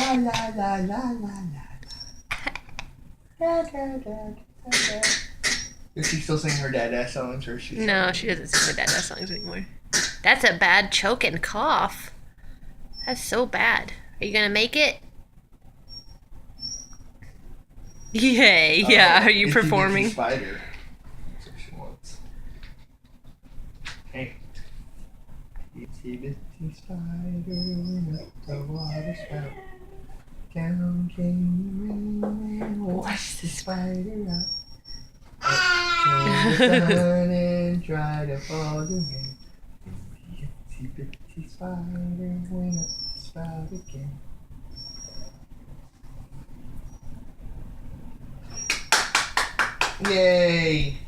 La la la la la la. Da, da, da, da, da. Is she still singing her dad songs, or is she? No, she doesn't sing the dad songs anymore. That's a bad choke and cough. That's so bad. Are you gonna make it? Yay! Yeah. Are you performing? Spider. That's what she wants. Hey. Itsy bitsy spider went up the water spout. Down came the rain and washed the spider out. Up came the sun and dried up all the rain. The itsy bitsy spider went up the spout again. Yay!